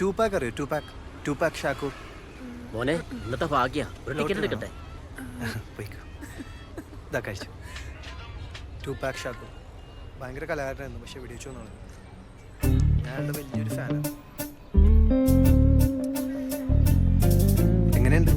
To pack അറിയോ? Tupac Shakur. മോനെ ഇന്നത്തെ ഭാഗ്യ ഒരു ടിക്കറ്റ് എടുക്കട്ടെ. പോയിക്കോ. ഇതാ കഴിച്ചു. ടു പാക്ക് ഷാക്കൂർ ഭയങ്കര കലാകാരനായിരുന്നു, പക്ഷെ വെടിവെച്ചു എന്നാണ്. ഞാനുടെ വലിയൊരു ഫാനാണ്. എങ്ങനെയുണ്ട്?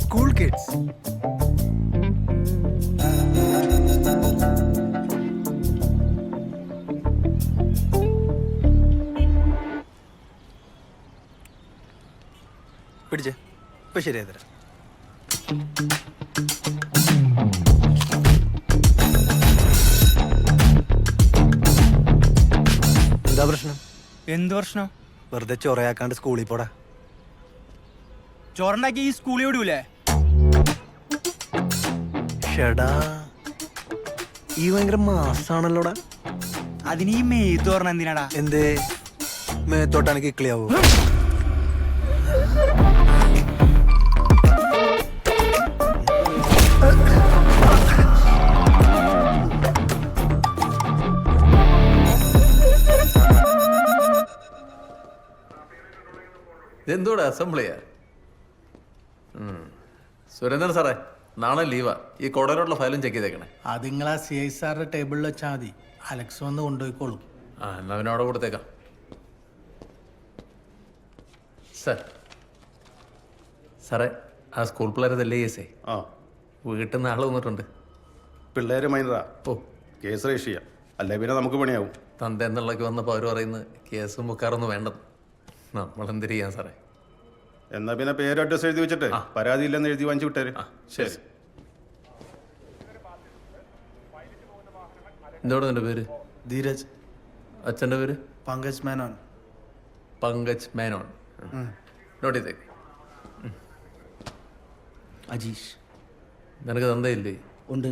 School kids. പിടിച്ചേ, ഇപ്പൊ ശരിയായി തരാം. എന്താ പ്രശ്നം? എന്ത് പ്രശ്നം? വെറുതെ ചൊറയാക്കാണ്ട് സ്കൂളിൽ പോടാ. ചോറുണ്ടാക്കി ഈ സ്കൂളിൽ വിടൂലേ? ഷെടാ, ഈ ഭയങ്കര മാസാണല്ലോടാ. അതിന് ഈ മേത്ത് പറഞ്ഞ എന്തിനാടാ? എന്തേ മേത്തോട്ടാണ് കിക്ലിയാവോ? ഇതെന്തോടെ അസംബ്ലിയാ? സുരേന്ദ്രൻ സാറേ, നാളെ ലീവാ. ഈ കൊടലോട്ടുള്ള ഫയലും ചെക്ക് ചെയ്തേക്കണേ. അത് നിങ്ങളാ CI സാറിന്റെ ടേബിളിൽ വെച്ചാൽ മതി. അലക്സ് വന്ന് കൊണ്ടുപോയിക്കോളും. എന്നാ പിന്നെ അവിടെ കൊടുത്തേക്കാം. സാറേ, ആ സ്കൂൾ പിള്ളേരതല്ലേ കേസേ? ആ, വീട്ടിൽ നിന്ന് ആള് വന്നിട്ടുണ്ട്. പിള്ളേര് മൈനറാ. ഓ, കേസ് രജിസ്റ്റർ ചെയ്യാം, അല്ലേ പിന്നെ നമുക്ക് പണിയാവും. തന്റെ എന്നുള്ളക്ക് വന്നപ്പോൾ അവർ പറയുന്നത് കേസും മുക്കാറൊന്നും വേണ്ടത്. നമ്മളെന്തിരി ചെയ്യാൻ സാറേ? എന്നാ പിന്നെ പേര് അഡ്രസ് എഴുതി വെച്ചിട്ട് പരാതി ഇല്ലെന്ന് എഴുതി വാങ്ങിച്ചു വിട്ടേര്. ശരി. എന്തോടെ നിന്റെ പേര്? ധീരജ്. അച്ഛൻ്റെ പേര്? പങ്കജ് മേനോൻ. പങ്കജ് മേനോൻ. നോട്ട് ചെയ്തേക്ക്. അജീഷ്. നിനക്ക് തന്തയില്ലേ? ഉണ്ട്.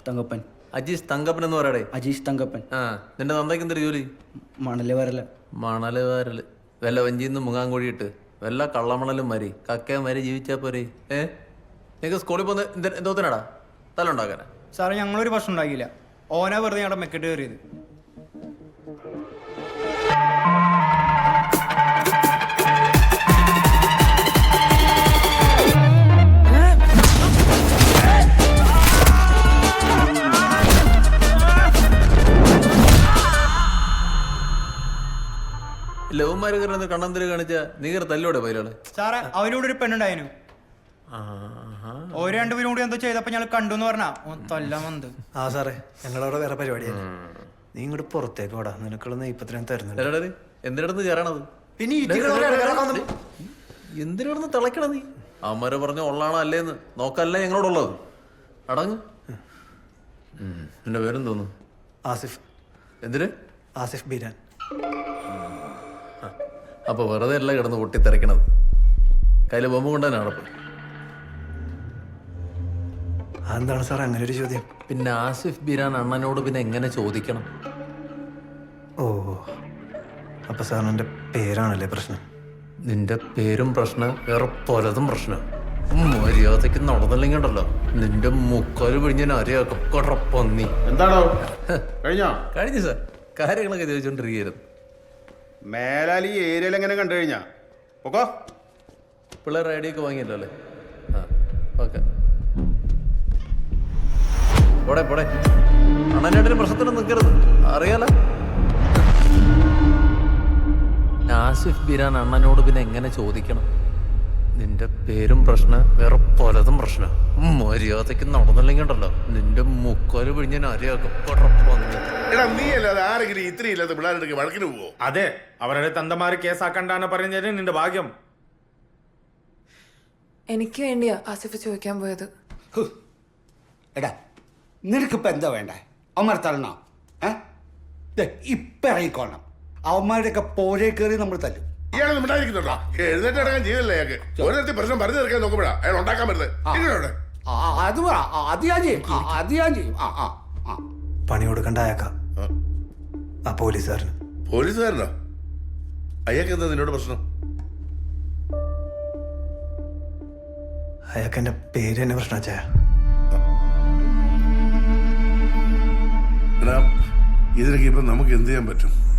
തങ്കപ്പൻ. അജീഷ് തങ്കപ്പൻ എന്ന് പറയടേ. അജീഷ് തങ്കപ്പൻ. നിന്റെ തന്തയ്ക്ക് എന്തൊരു ജോലി? മണല് വരല. മണല് വാരല്. വല്ല വഞ്ചിന്ന് മുങ്ങാൻ കോഴിയിട്ട് വല്ല കള്ളമണലും മരി കക്കയും മരി ജീവിച്ചാ പോരെ. നിനക്ക് സ്കൂളിൽ പോകുന്ന എന്തോത്തിനാടാ? തല ഉണ്ടാക്കാനാ? സാറേ, ഞങ്ങളൊരു പ്രശ്നം ഉണ്ടാക്കിയില്ല. ഓനാ വെറുതെ ഞങ്ങളുടെ മെക്കെട്ട് കയറിയത്. ലവന്മാര് കയറുന്ന കണ്ണന്തിരി കാണിച്ച നീ കയറി തല്ലോടെ പൈലോളെ. സാറേ, അവനോട് ഒരു പെണ്ണുണ്ടായിരുന്നു. ഓരോ രണ്ടുപേരും കൂടി എന്തോ ചെയ്തപ്പോ ഞങ്ങൾ കണ്ടു എന്ന് പറഞ്ഞാ തല്ലാൻ വന്നത്. ആ സാറേ, ഞങ്ങളവിടെ വേറെ പരിപാടിയാണ്. നീ ഇങ്ങോട്ട് പുറത്തേക്ക് പോടാ, നിനക്കുള്ള നെയ്പ്പത്തിനും തരുന്നുണ്ട്. എന്തിനടുന്ന് കയറണത്? പിന്നെ എന്തിനടുന്ന് തിളക്കണ നീ? അമ്മരെ പറഞ്ഞ ഉള്ളാണോ അല്ലേന്ന് നോക്കല്ല ഞങ്ങളോടുള്ളത്. അടങ്ങ്. നിന്റെ പേരും തോന്നുന്നു? ആസിഫ്. എന്തിന്? ആസിഫ് ബീരാൻ. അപ്പൊ വെറുതെ അല്ല കിടന്ന് പൊട്ടിത്തെറിക്കണത്. കയ്യില് ബൊമ്മ കൊണ്ടുതന്നെ നടപ്പ്. അതെന്താണ് സാർ അങ്ങനെ ഒരു ചോദ്യം? പിന്നെ ആസിഫ് ബീരാൻ അണ്ണനോട് പിന്നെ എങ്ങനെ ചോദിക്കണം? ഓ, അപ്പൊ സാറിന് എൻ്റെ പേരാണല്ലേ പ്രശ്നം? നിന്റെ പേരും പ്രശ്നം, വേറെ പലതും പ്രശ്നം. മര്യാദക്ക് നടന്നില്ലെങ്കിൽ ഉണ്ടല്ലോ നിന്റെ മുക്കാല് പിഴിഞ്ഞ അരയാക്കും. കൊടപ്പന്നി. എന്താണോ കഴിഞ്ഞോ? കഴിഞ്ഞു സാർ. കാര്യങ്ങളൊക്കെ ചോദിച്ചോണ്ടിരിക്കുന്നു. മേലാൽ ഈ ഏരിയയിൽ എങ്ങനെ കണ്ടു കഴിഞ്ഞാ ഓക്കോ? പിള്ളേർ ഐഡിയൊക്കെ വാങ്ങിയല്ലോ അല്ലേ? ഓക്കെ. പോടെ പോടെ. അണ്ണനായിട്ടൊരു പ്രശ്നത്തിന് നിൽക്കരുത്, അറിയാലോ. ആസിഫ് ബീരാൻ അണ്ണനോട് പിന്നെ എങ്ങനെ ചോദിക്കണം? നിന്റെ പേരും പ്രശ്നം, വേറെ പലതും പ്രശ്നം. മര്യാദക്ക് നടന്നില്ലെങ്കിൽ ഉണ്ടല്ലോ നിന്റെ മുക്കാല് പിഴിഞ്ഞ അരയാക്കും. നീ അല്ലാതെ ആരെങ്കിലും ഇത്രയും ഇല്ലാത്ത പിള്ളേരുടെ വഴക്കിന് പോവോ? അതെ, അവരുടെ തന്തമാര് കേസാക്കണ്ടാന്ന് പറഞ്ഞത് നിന്റെ ഭാഗ്യം. എനിക്ക് വേണ്ടിയാ ആസിഫ് ചോദിക്കാൻ പോയത്. എടാ, നിനക്കിപ്പോ എന്താ വേണ്ടേ? അവന്മാർ തള്ളണോ? ഇപ്പൊ ഇറങ്ങിക്കോണം. അവന്മാരുടെയൊക്കെ പോരെ കയറി നമ്മൾ തല്ലും. ഇയാളെ ഉണ്ടായിരിക്കുന്നുണ്ടോ? എഴുന്നേറ്റ് അടങ്ങാൻ ചെയ്തല്ലേ അയാൾക്ക്? ഓരോരുത്തർ പ്രശ്നം പറഞ്ഞു തീർക്കാൻ നോക്കുമ്പോഴാ അയാൾ ഉണ്ടാക്കാൻ പറ്റുന്നത്. അത് ഞാൻ ചെയ്യും. പണി കൊടുക്കണ്ട അയക്കാം ആ പോലീസുകാരന്. പോലീസുകാരനോ? അയാൾക്ക് എന്താ നിന്നോട് പ്രശ്നം? അയാൾക്ക് എന്റെ പേര് തന്നെ പ്രശ്നം അച്ഛാ. എടാ ഇതിനൊക്കെ ഇപ്പൊ നമുക്ക് എന്ത് ചെയ്യാൻ പറ്റും?